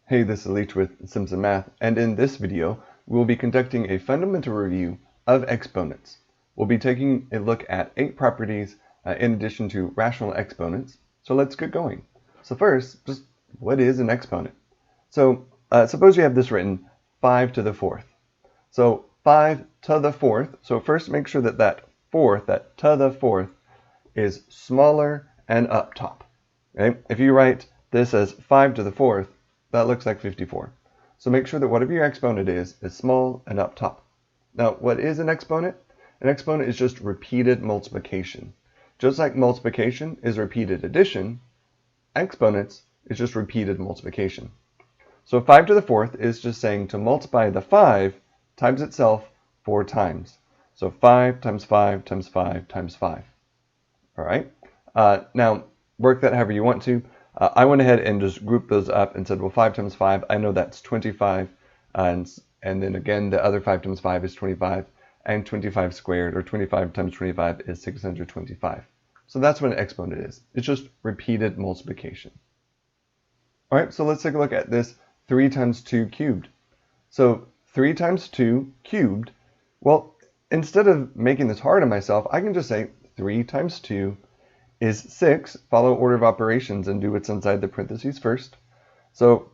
Hey, this is Leach with Simpson Math, and in this video, we'll be conducting a fundamental review of exponents. We'll be taking a look at 8 properties in addition to rational exponents. So let's get going. So first, just what is an exponent? So suppose you have this written 5 to the 4th. So 5 to the 4th, so first make sure that that to the 4th, is smaller and up top. Okay? If you write this as 5 to the 4th, that looks like 54. So make sure that whatever your exponent is small and up top. Now, what is an exponent? An exponent is just repeated multiplication. Just like multiplication is repeated addition, exponents is just repeated multiplication. So 5 to the 4th is just saying to multiply the 5 times itself 4 times. So 5 times 5 times 5 times 5. All right? Now, work that however you want to. I went ahead and just grouped those up and said, well, 5 times 5, I know that's 25. And then again, the other 5 times 5 is 25. And 25 squared, or 25 times 25, is 625. So that's what an exponent is. It's just repeated multiplication. All right, so let's take a look at this 3 times 2 cubed. So 3 times 2 cubed, well, instead of making this hard on myself, I can just say 3 times 2 is 6, follow order of operations and do what's inside the parentheses first. So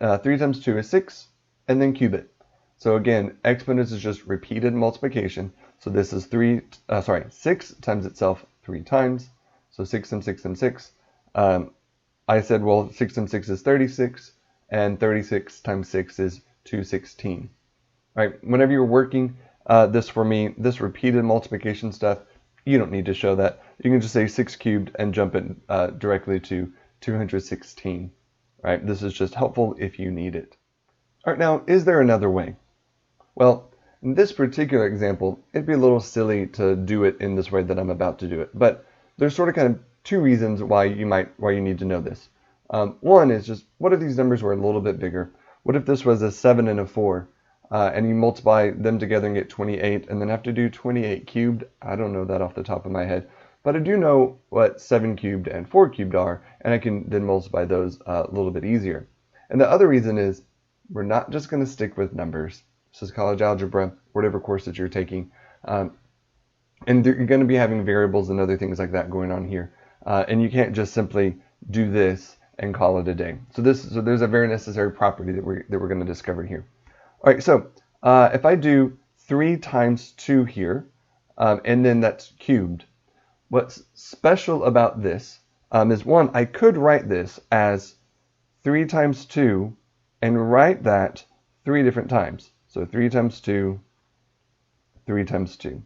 3 times 2 is 6, and then cube it. So again, exponents is just repeated multiplication. So this is 6 times itself 3 times. So 6 and 6 and 6. I said, well, 6 and 6 is 36, and 36 times 6 is 216. All right, whenever you're working this for me, this repeated multiplication stuff, you don't need to show that. You can just say 6 cubed and jump it directly to 216. Right? This is just helpful if you need it. All right, now, is there another way? Well, in this particular example, it'd be a little silly to do it in this way that I'm about to do it. But there's sort of kind of 2 reasons why you need to know this. One is just, what if these numbers were a little bit bigger? What if this was a 7 and a 4? And you multiply them together and get 28, and then have to do 28 cubed. I don't know that off the top of my head, but I do know what 7 cubed and 4 cubed are, and I can then multiply those a little bit easier. And the other reason is we're not just going to stick with numbers. This is College Algebra, whatever course that you're taking. And you're going to be having variables and other things like that going on here. And you can't just simply do this and call it a day. So there's a very necessary property that we're going to discover here. All right, so if I do 3 times 2 here, and then that's cubed, what's special about this is, one, I could write this as 3 times 2 and write that 3 different times. So 3 times 2, 3 times 2.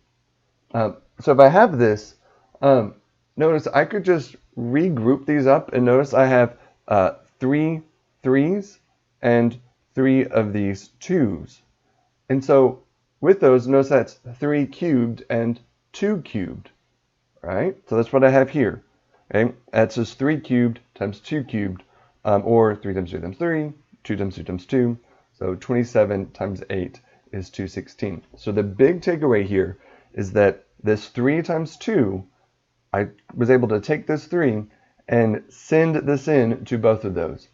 So if I have this, notice I could just regroup these up, and notice I have 3 3s and 3 of these 2s. And so with those, notice that's 3 cubed and 2 cubed, right? So that's what I have here. Okay, that's just 3 cubed times 2 cubed, or 3 times 2 times 3, 2 times 2 times 2. So 27 times 8 is 216. So the big takeaway here is that this 3 times 2, I was able to take this 3 and send this in to both of those.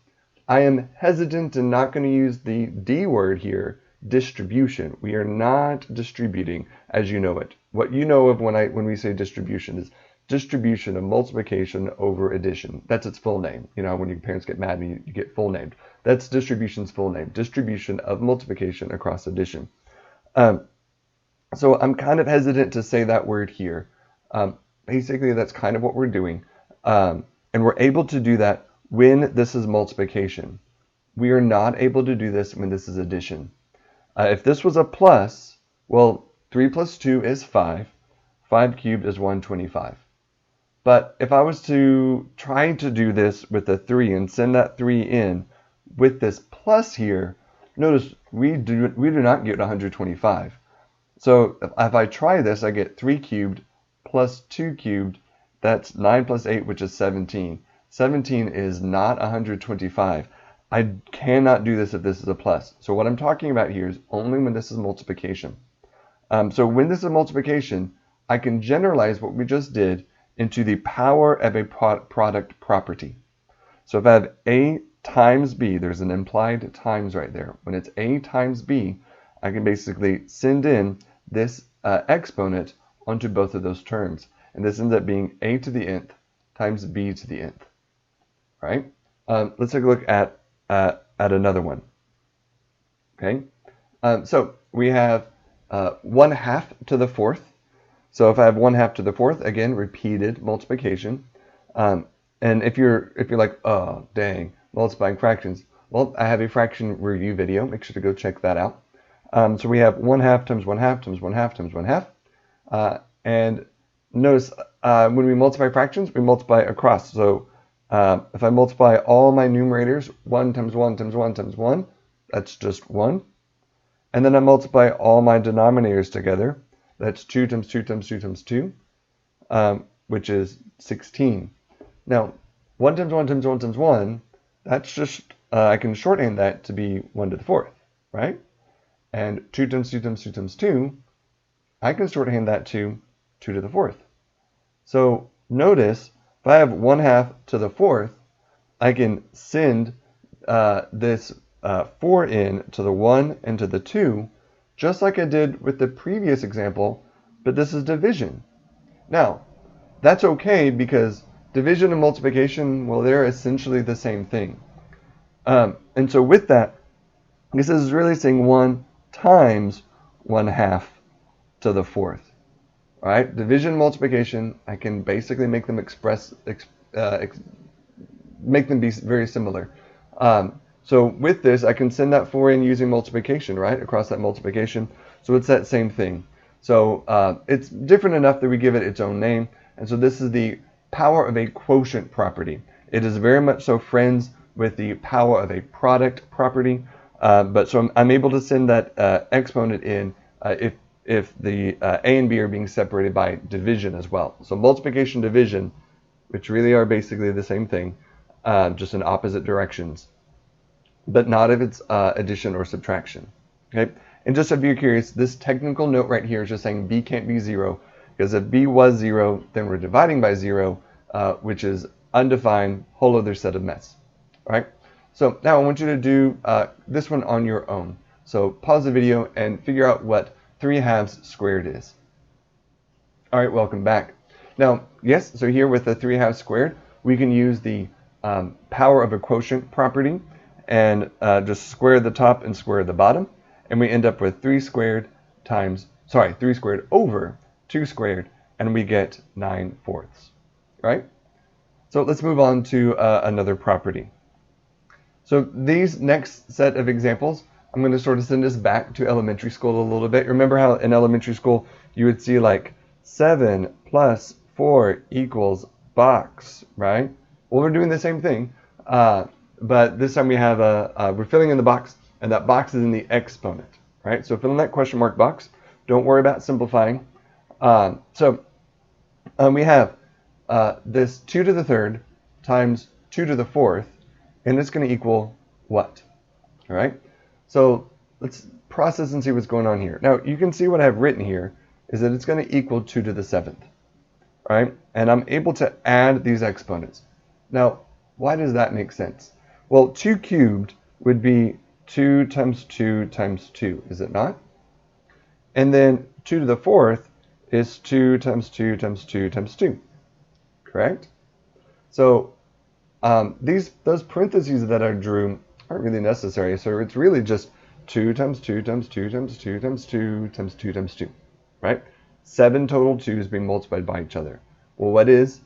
I am hesitant and not going to use the D word here, distribution. We are not distributing as you know it. What you know of when we say distribution is distribution of multiplication over addition. That's its full name. You know, when your parents get mad and you get full named. That's distribution's full name. Distribution of multiplication across addition. So I'm kind of hesitant to say that word here. Basically, that's kind of what we're doing. And we're able to do that when this is multiplication. We are not able to do this when this is addition. If this was a plus, well, 3 plus 2 is 5. 5 cubed is 125. But if I was to try to do this with a 3 and send that 3 in with this plus here, notice we do not get 125. So if I try this, I get 3 cubed plus 2 cubed. That's 9 plus 8, which is 17. 17 is not 125. I cannot do this if this is a plus. So what I'm talking about here is only when this is multiplication. So when this is multiplication, I can generalize what we just did into the power of a product property. So if I have A times b, there's an implied times right there. When it's a times b, I can basically send in this exponent onto both of those terms. And this ends up being a to the nth times b to the nth, right? Let's take a look at another one, okay? So we have 1/2 to the 4th. So if I have 1/2 to the 4th, again, repeated multiplication. And if you're like, oh, dang, multiplying fractions, well, I have a fraction review video. Make sure to go check that out. So we have 1/2 times 1/2 times 1/2 times 1/2. And notice when we multiply fractions, we multiply across. So if I multiply all my numerators, 1 times 1 times 1 times 1, that's just 1. And then I multiply all my denominators together. That's 2 times 2 times 2 times 2, which is 16. Now, 1 times 1 times 1 times 1, that's just, I can shorthand that to be 1 to the 4th, right? And 2 times 2 times 2 times 2, I can shorthand that to 2 to the 4th. So notice, if I have 1/2 to the 4th, I can send this 4 in to the 1 and to the 2, just like I did with the previous example, but this is division. Now, that's okay because division and multiplication, well, they're essentially the same thing. And so with that, this is really saying 1 times 1/2 to the 4th. All right, division and multiplication, I can basically make them make them be very similar. So with this, I can send that 4 in using multiplication, right, across that multiplication. So it's that same thing. So it's different enough that we give it its own name. And so this is the power of a quotient property. It is very much so friends with the power of a product property. But so I'm able to send that exponent in if the a and b are being separated by division as well. So multiplication, division, which really are basically the same thing, just in opposite directions, but not if it's addition or subtraction. Okay. And just if you're curious, this technical note right here is just saying b can't be 0, because if b was 0, then we're dividing by 0, which is undefined, whole other set of mess. All right. So now I want you to do this one on your own. So pause the video and figure out what 3/2 squared is. All right, welcome back. Now, yes, so here with the 3/2 squared, we can use the power of a quotient property and just square the top and square the bottom, and we end up with 3 squared over 2 squared, and we get 9/4, right? So let's move on to another property. So these next set of examples, I'm going to sort of send us back to elementary school a little bit. Remember how in elementary school you would see like 7 plus 4 equals box, right? Well, we're doing the same thing, but this time we have we're filling in the box, and that box is in the exponent, right? So fill in that question mark box. Don't worry about simplifying. We have this 2 to the 3rd times 2 to the 4th, and it's going to equal what? All right. So let's process and see what's going on here. Now you can see what I have written here is that it's going to equal 2 to the 7th, right? And I'm able to add these exponents. Now, why does that make sense? Well, 2 cubed would be 2 times 2 times 2, is it not? And then 2 to the 4th is 2 times 2 times 2 times 2, correct? So those parentheses that I drew aren't really necessary, so it's really just 2 times 2 times 2 times 2 times 2 times 2 times 2, right? 7 total 2's being multiplied by each other. Well, what is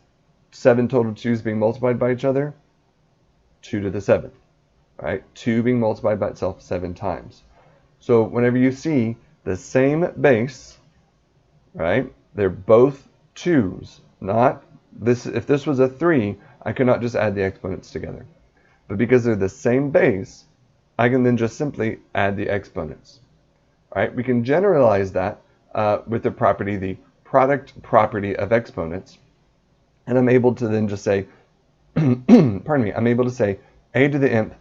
7 total 2's being multiplied by each other? 2 to the 7th, right? 2 being multiplied by itself 7 times. So whenever you see the same base, right, they're both 2's, not this. If this was a 3, I could not just add the exponents together. But because they're the same base, I can then just simply add the exponents. All right, we can generalize that with the property, the product property of exponents. And I'm able to then just say, pardon me, I'm able to say a to the nth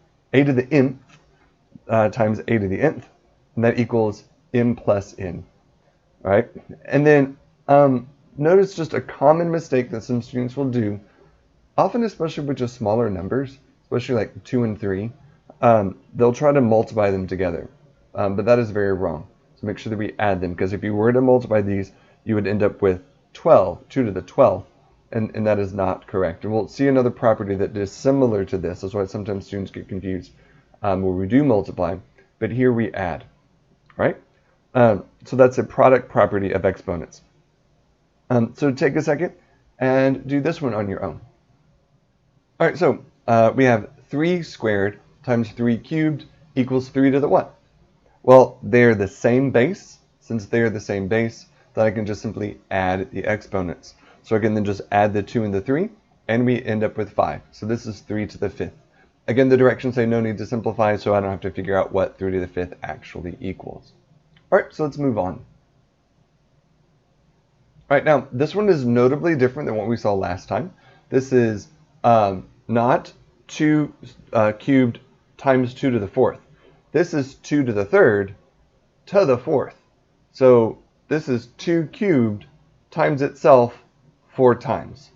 times a to the nth, and that equals m plus n. All right, and then notice just a common mistake that some students will do, often especially with just smaller numbers, especially like 2 and 3, they'll try to multiply them together. But that is very wrong. So make sure that we add them, because if you were to multiply these, you would end up with 12, 2 to the 12th, and that is not correct. And we'll see another property that is similar to this. That's why sometimes students get confused where we do multiply, but here we add, right? So that's a product property of exponents. So take a second and do this one on your own. All right, so we have 3 squared times 3 cubed equals 3 to the what? Well, they're the same base. Since they're the same base, then I can just simply add the exponents. So I can then just add the 2 and the 3, and we end up with 5. So this is 3 to the 5th. Again, the directions say no need to simplify, so I don't have to figure out what 3 to the 5th actually equals. All right, so let's move on. All right, now this one is notably different than what we saw last time. This is not 2 cubed times 2 to the 4th. This is 2 to the 3rd to the 4th. So this is 2 cubed times itself 4 times.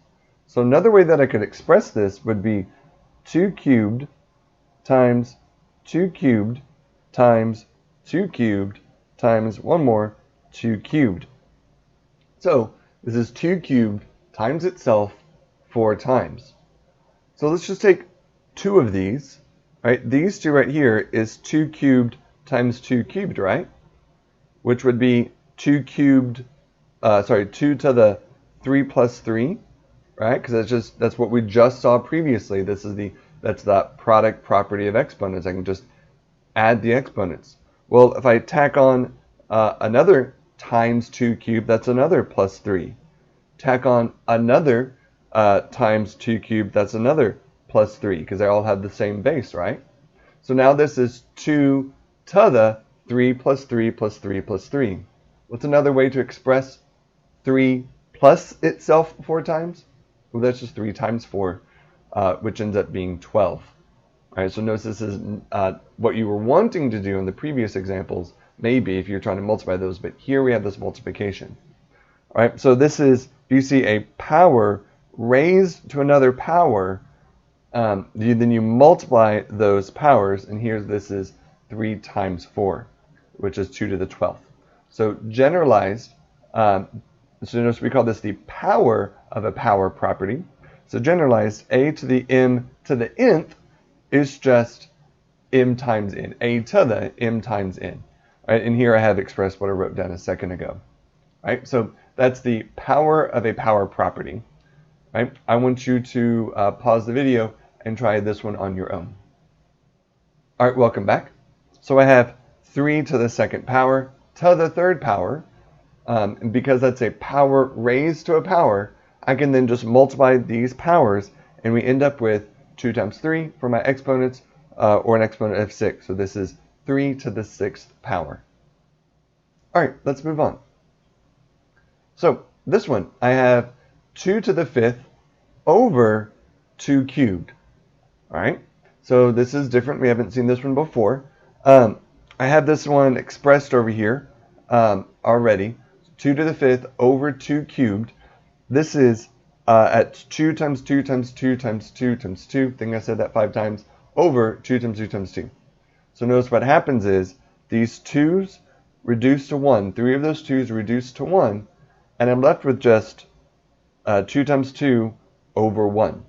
So another way that I could express this would be 2 cubed times 2 cubed times 2 cubed times one more 2 cubed. So this is 2 cubed times itself 4 times. So let's just take 2 of these, right? These 2 right here is 2 cubed times 2 cubed, right? Which would be 2 cubed, 2 to the 3 plus 3, right? Because that's what we just saw previously. That's the product property of exponents. I can just add the exponents. Well, if I tack on another times 2 cubed, that's another plus 3. Tack on another times 2 cubed, that's another plus 3, because they all have the same base, right? So now this is 2 to the 3 plus 3 plus 3 plus 3. What's another way to express 3 plus itself 4 times? Well, that's just 3 times 4, which ends up being 12. All right, so notice this is what you were wanting to do in the previous examples, maybe if you're trying to multiply those, but here we have this multiplication. All right, so this is, you see a power raised to another power, then you multiply those powers, and here this is 3 times 4, which is 2 to the 12th. So generalized, so notice we call this the power of a power property. So generalized, a to the m to the nth is just m times n, a to the m times n. Right? And here I have expressed what I wrote down a second ago. Right? So that's the power of a power property. Right? I want you to pause the video and try this one on your own. All right, welcome back. So I have 3 to the 2nd power to the 3rd power. And because that's a power raised to a power, I can then just multiply these powers, and we end up with 2 times 3 for my exponents, or an exponent of 6. So this is 3 to the 6th power. All right, let's move on. So this one, I have 2 to the 5th over 2 cubed. All right, so this is different. We haven't seen this one before. I have this one expressed over here already. 2 to the 5th over 2 cubed. This is at 2 times 2 times 2 times 2 times 2. I think I said that 5 times, over 2 times 2 times 2. So notice what happens is these 2's reduce to 1. 3 of those 2's reduce to 1. And I'm left with just 2 times 2 over 1.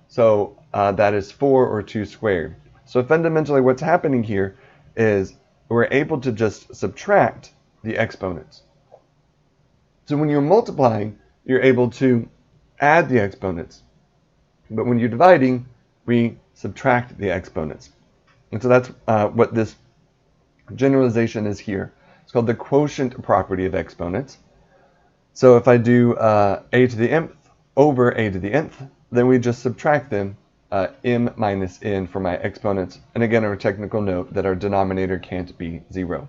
So that is 4, or 2 squared. So fundamentally what's happening here is we're able to just subtract the exponents. So when you're multiplying, you're able to add the exponents. But when you're dividing, we subtract the exponents. And so that's what this generalization is here. It's called the quotient property of exponents. So if I do a to the mth over a to the nth, then we just subtract them, m minus n for my exponents. And again, our technical note that our denominator can't be 0. All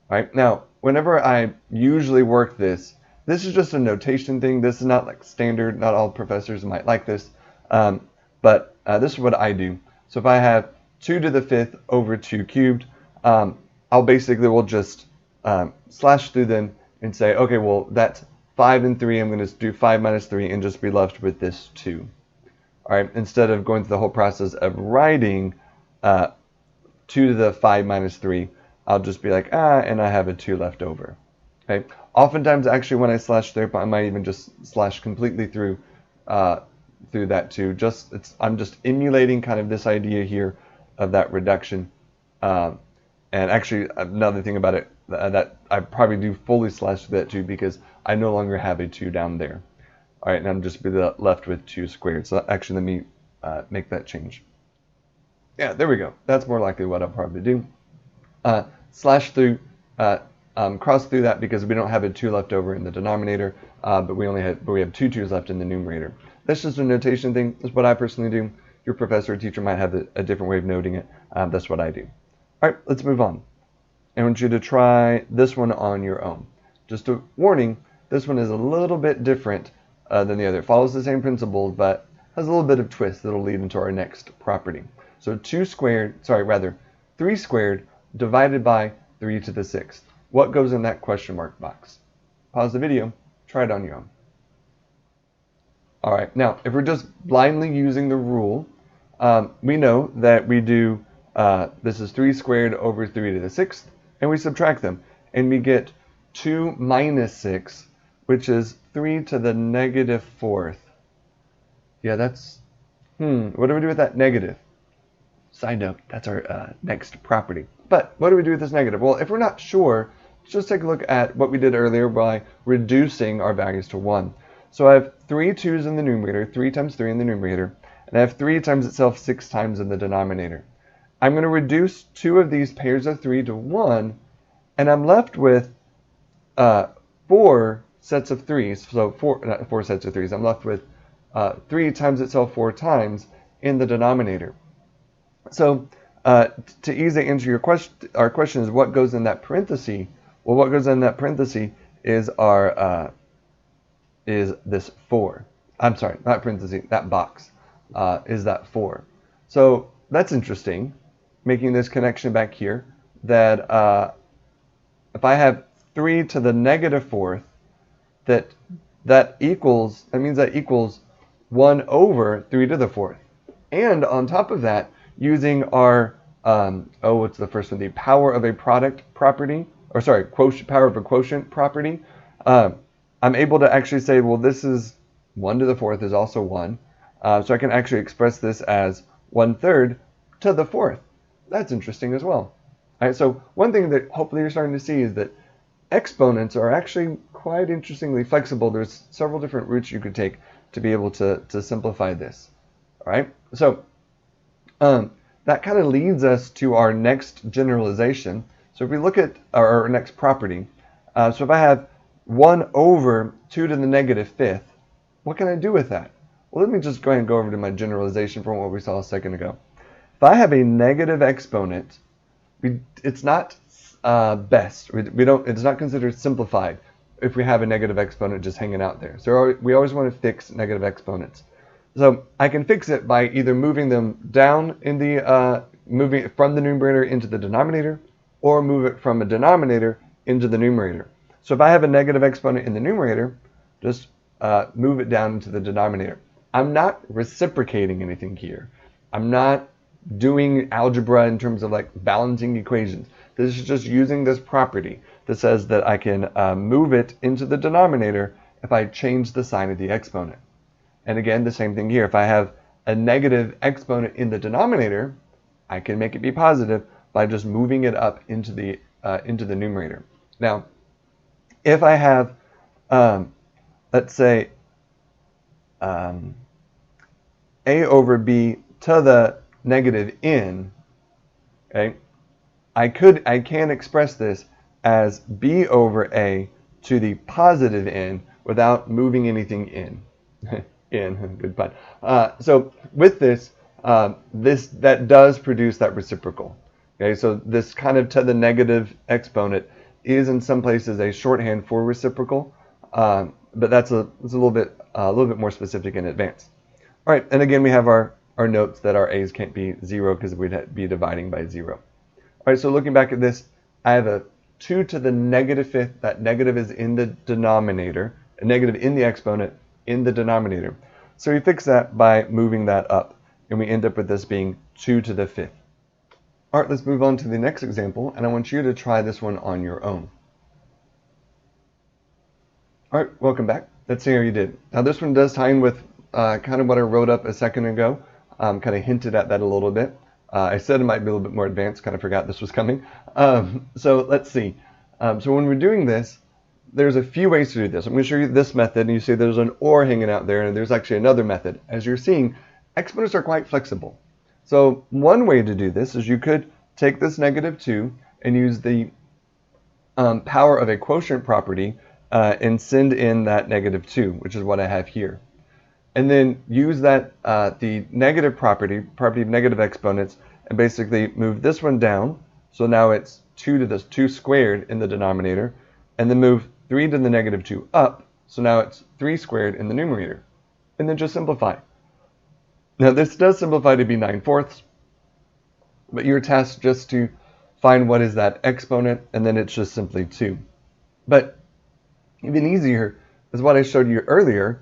right, now, whenever I usually work this is just a notation thing. This is not like standard. Not all professors might like this. But this is what I do. So if I have 2 to the 5th over 2 cubed, I'll basically will just slash through them and say, okay, well, that's 5 and 3. I'm going to do 5 minus 3 and just be left with this 2. All All right, instead of going through the whole process of writing 2 to the 5 minus 3, I'll just be like, and I have a 2 left over. Okay. Oftentimes, actually, when I slash through, I might even just slash completely through that 2. I'm just emulating kind of this idea here of that reduction. And actually, another thing about it that I probably do fully slash through that 2 because I no longer have a 2 down there. All right, and I'm just be left with 2 squared. So actually, let me make that change. Yeah, there we go. That's more likely what I'll probably do. Slash through, cross through that because we don't have a 2 left over in the denominator, but we have 2 2's left in the numerator. That's just a notation thing. That's what I personally do. Your professor or teacher might have a different way of noting it. That's what I do. All right, let's move on. I want you to try this one on your own. Just a warning, this one is a little bit different than the other. It follows the same principles, but has a little bit of twist that'll lead into our next property. So 3 squared divided by 3 to the 6th. What goes in that question mark box? Pause the video, try it on your own. All right, now if we're just blindly using the rule, we know that we do, this is 3 squared over 3 to the 6th, and we subtract them, and we get 2 minus 6, which is 3 to the negative 4th. Yeah, that's, what do we do with that negative? Side note, that's our next property. But what do we do with this negative? Well, if we're not sure, let's just take a look at what we did earlier by reducing our values to 1. So I have 3 2's in the numerator, 3 times 3 in the numerator, and I have 3 times itself 6 times in the denominator. I'm going to reduce 2 of these pairs of 3 to 1, and I'm left with 4 sets of 3's. So not 4 sets of 3's. I'm left with 3 times itself 4 times in the denominator. So to easily answer our question is what goes in that parenthesis. Well, what goes in that parenthesis is is this 4. I'm sorry, not parenthesis. That box is that 4. So that's interesting, making this connection back here that if I have 3 to the negative 4th, that means that equals 1 over 3 to the 4th. And on top of that, using our, what's the first one? The power of a product property, or sorry, power of a quotient property. I'm able to actually say, well, this is 1 to the 4th is also 1. So I can actually express this as 1/3 to the 4th. That's interesting as well. All right, so one thing that hopefully you're starting to see is that exponents are actually quite interestingly flexible. There's several different routes you could take to be able to simplify this. All right, so that kind of leads us to our next generalization. So if we look at our next property, so if I have 1 over 2 to the negative 5th, what can I do with that? Well, let me just go ahead and go over to my generalization from what we saw a second ago. If I have a negative exponent, it's not best. It's not considered simplified if we have a negative exponent just hanging out there. So we always want to fix negative exponents. So I can fix it by either moving them down in moving it from the numerator into the denominator, or move it from a denominator into the numerator. So if I have a negative exponent in the numerator, just move it down into the denominator. I'm not reciprocating anything here. I'm not doing algebra in terms of like balancing equations. This is just using this property that says that I can move it into the denominator if I change the sign of the exponent. And again, the same thing here. If I have a negative exponent in the denominator, I can make it be positive by just moving it up into the numerator. Now, if I have, let's say, a over b to the negative n, okay, I can express this as b over a to the positive n without moving anything in. Good pun. So with this, that does produce that reciprocal. Okay, so this kind of to the negative exponent is in some places a shorthand for reciprocal, but it's a little bit more specific in advance. All right, and again we have our notes that our a's can't be 0 because we'd be dividing by 0. All right, so looking back at this, I have a 2 to the negative 5th. That negative is in the denominator, a negative in the exponent in the denominator. So we fix that by moving that up, and we end up with this being 2 to the 5th. All right, let's move on to the next example, and I want you to try this one on your own. All right, welcome back. Let's see how you did. Now this one does tie in with kind of what I wrote up a second ago, kind of hinted at that a little bit. I said it might be a little bit more advanced, kind of forgot this was coming. So let's see. So when we're doing this, there's a few ways to do this. I'm going to show you this method, and you see there's an or hanging out there, and there's actually another method. As you're seeing, exponents are quite flexible. So one way to do this is you could take this -2 and use the power of a quotient property and send in that -2, which is what I have here. And then use that the negative property of negative exponents, and basically move this one down. So now it's 2 to the 2 squared in the denominator, and then move 3 to the -2 up. So now it's 3 squared in the numerator. And then just simplify. Now this does simplify to be 9/4, but your task just to find what is that exponent, and then it's just simply 2. But even easier is what I showed you earlier,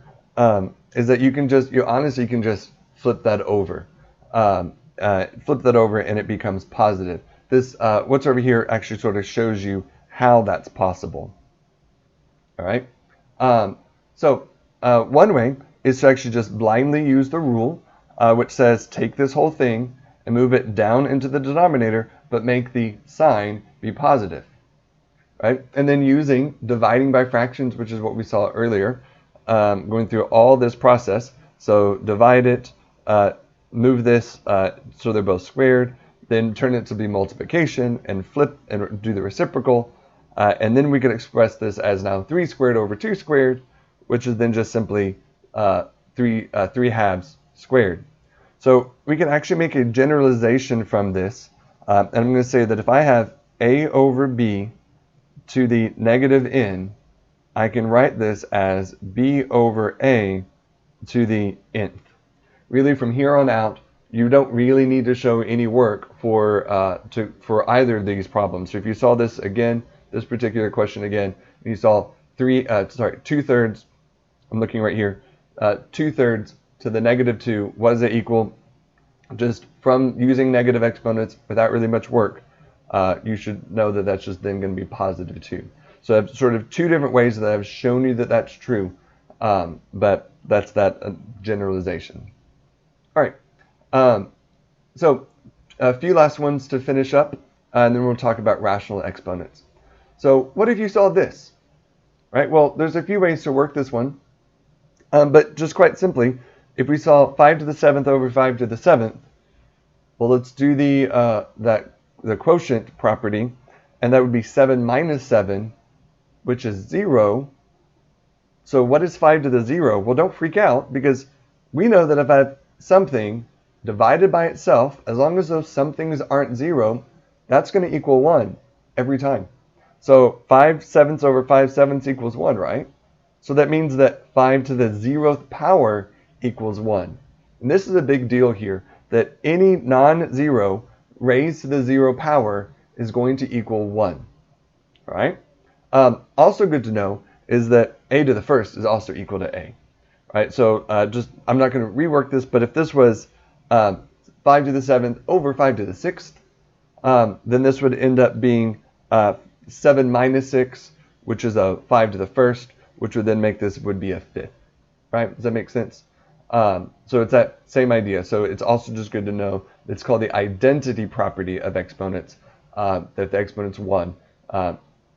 is that you can just, you honestly can just flip that over. Flip that over and it becomes positive. This, what's over here actually sort of shows you how that's possible. All right. One way is to actually just blindly use the rule, which says take this whole thing and move it down into the denominator, but make the sign be positive. Right? And then using dividing by fractions, which is what we saw earlier, going through all this process. So divide it, move this so they're both squared, then turn it to be multiplication and flip and do the reciprocal. And then we can express this as now 3 squared over 2 squared, which is then just simply 3 halves squared. So we can actually make a generalization from this. And I'm going to say that if I have a over b to the -n, I can write this as b over a to the nth. Really, from here on out, you don't really need to show any work for either of these problems. So if you saw this again, this particular question again, and you saw 2/3, I'm looking right here, 2/3 to the -2, what does it equal? Just from using negative exponents without really much work, you should know that that's just then going to be positive 2. So I have sort of 2 different ways that I've shown you that that's true, but that's that generalization. All right, so a few last ones to finish up, and then we'll talk about rational exponents. So what if you saw this? Right, well, there's a few ways to work this one, but just quite simply, if we saw 5 to the 7th over 5 to the 7th, well, let's do the quotient property, and that would be 7 minus 7, which is 0. So what is 5 to the 0? Well, don't freak out, because we know that if I have something divided by itself, as long as those somethings aren't 0, that's going to equal 1 every time. So 5/7 over 5/7 equals 1, right? So that means that 5 to the 0th power equals 1. And this is a big deal here, that any non-zero raised to the 0 power is going to equal 1. All right? Also good to know is that a to the 1st is also equal to a. Right? So I'm not going to rework this, but if this was 5 to the 7th over 5 to the 6th, then this would end up being 7 minus 6, which is a 5 to the 1st, which would then make this would be a 5th. Right? Does that make sense? So it's that same idea. So it's also just good to know it's called the identity property of exponents, that the exponent's 1.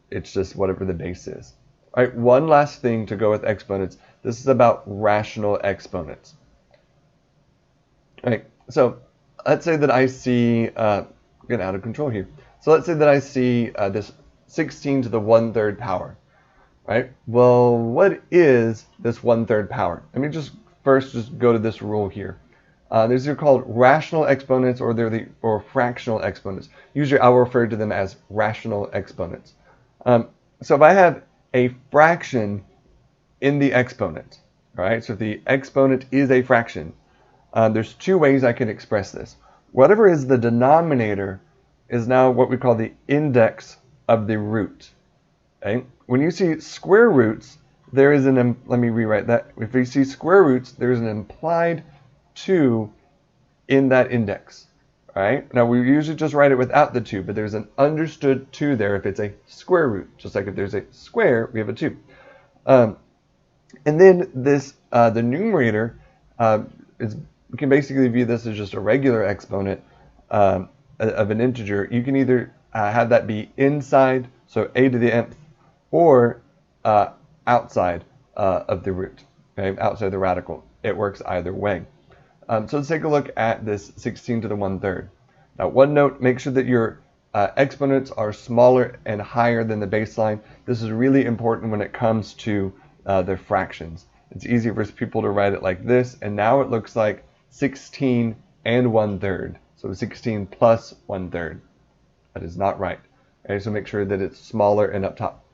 It's just whatever the base is. All right, one last thing to go with exponents. This is about rational exponents. All right, so let's say that I see, getting out of control here. So let's say that I see this 16 to the 1/3 power. Right? Well, what is this 1/3 power? Let me just first go to this rule here. These are called rational exponents, or or fractional exponents. Usually I will refer to them as rational exponents. So if I have a fraction in the exponent, all right? So if the exponent is a fraction, there's 2 ways I can express this. Whatever is the denominator is now what we call the index of the root. Okay? When you see square roots, there is let me rewrite that. If we see square roots, there's an implied 2 in that index. All right. Now we usually just write it without the 2, but there's an understood 2 there if it's a square root. Just like if there's a square, we have a 2. And then this, the numerator, you can basically view this as just a regular exponent of an integer. You can either have that be inside, so a to the nth, or outside of the root, okay, outside the radical. It works either way. So let's take a look at this 16 to the 1/3. Now, one note, make sure that your exponents are smaller and higher than the baseline. This is really important when it comes to their fractions. It's easy for people to write it like this, and now it looks like 16 and 1/3. So 16 plus 1/3. That is not right. Okay, so make sure that it's smaller and up top.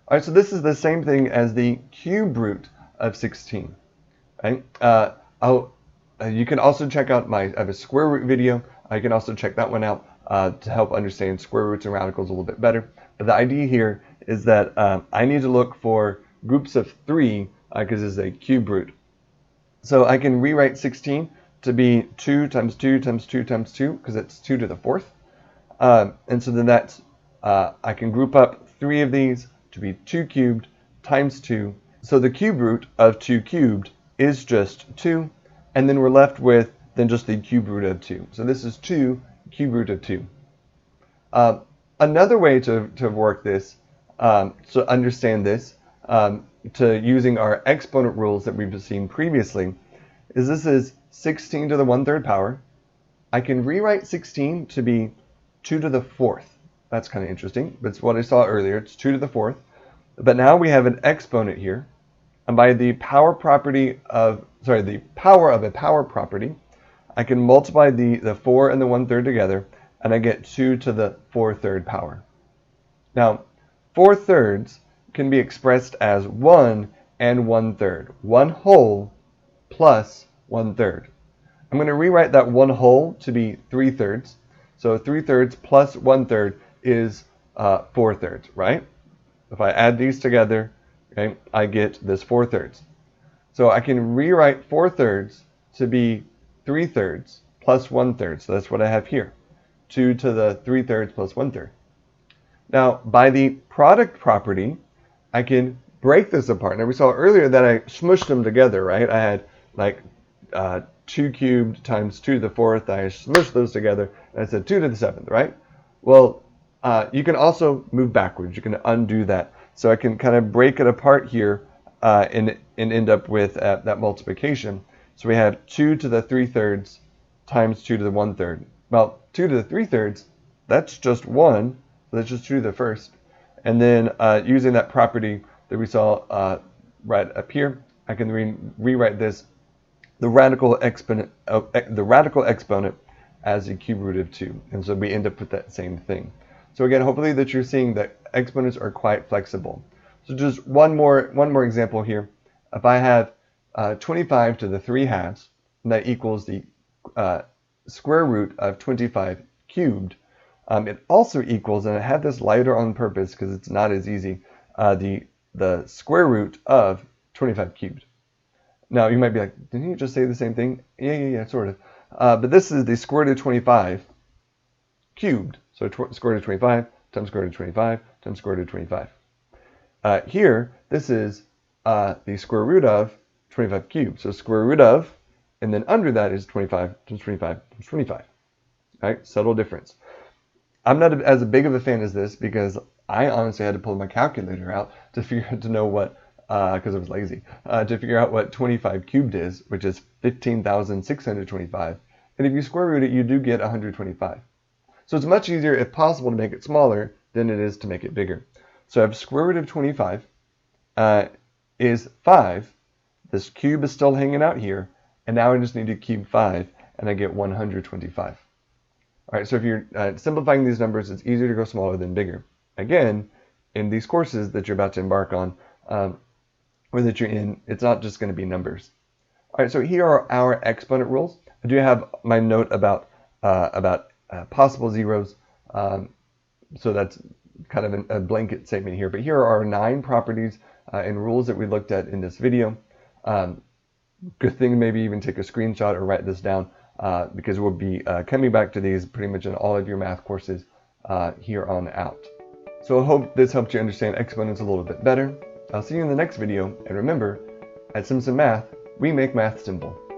All right, so this is the same thing as the cube root of 16. Okay? You can also check out I have a square root video. You can also check that one out to help understand square roots and radicals a little bit better. But the idea here is that I need to look for groups of 3 because it's a cube root. So I can rewrite 16 to be 2 times 2 times 2 times 2 because it's 2 to the 4th. And so then that's, I can group up 3 of these to be 2 cubed times 2. So the cube root of 2 cubed is just 2. And then we're left with then just the cube root of 2. So this is 2 cube root of 2. Another way to work this, to understand this, to using our exponent rules that we've seen previously, is this is 16 to the 1/3 power. I can rewrite 16 to be 2 to the 4th. That's kind of interesting, but it's what I saw earlier. It's 2 to the 4th. But now we have an exponent here. And by the power property of, the power of a power property, I can multiply the 4 and the 1/3 together, and I get 2 to the 4/3 power. Now, 4/3 can be expressed as 1 and 1/3. 1 whole plus 1/3. I'm going to rewrite that 1 whole to be 3/3. So 3/3 plus 1/3 is 4/3, right? If I add these together, okay, I get this 4/3. So I can rewrite 4/3 to be 3/3 plus 1/3. So that's what I have here. 2 to the 3/3 plus 1/3. Now, by the product property, I can break this apart. Now, we saw earlier that I smushed them together, right? I had like 2 cubed times 2 to the 4th. I smushed those together, and I said 2 to the 7th, right? Well, you can also move backwards. You can undo that. So I can kind of break it apart here and end up with that multiplication. So we have 2 to the 3/3 times 2 to the 1/3. Well, 2 to the 3/3, that's just 1. So that's just 2 to the 1st. And then using that property that we saw right up here, I can rewrite this, the radical exponent as a cube root of 2. And so we end up with that same thing. So again, hopefully that you're seeing that exponents are quite flexible. So just one more example here. If I have 25 to the 3/2, and that equals the square root of 25 cubed, it also equals, and I had this lighter on purpose because it's not as easy, the square root of 25 cubed. Now you might be like, didn't you just say the same thing? Yeah, sort of. But this is the square root of 25 cubed. So square root of 25 times square root of 25 times square root of 25. Here, this is the square root of 25 cubed. So square root of, and then under that is 25 times 25 times 25. All right, subtle difference. I'm not as big of a fan as this because I honestly had to pull my calculator out to know what, because I was lazy, to figure out what 25 cubed is, which is 15,625. And if you square root it, you do get 125. So it's much easier, if possible, to make it smaller than it is to make it bigger. So I have square root of 25 is 5. This cube is still hanging out here. And now I just need to cube 5, and I get 125. All right, so if you're simplifying these numbers, it's easier to go smaller than bigger. Again, in these courses that you're about to embark on, or that you're in, it's not just going to be numbers. All right, so here are our exponent rules. I do have my note about possible zeros, so that's kind of a blanket statement here. But here are our 9 properties and rules that we looked at in this video. Good thing maybe even take a screenshot or write this down because we'll be coming back to these pretty much in all of your math courses here on out. So I hope this helped you understand exponents a little bit better. I'll see you in the next video, and remember, at Simpson Math, we make math simple.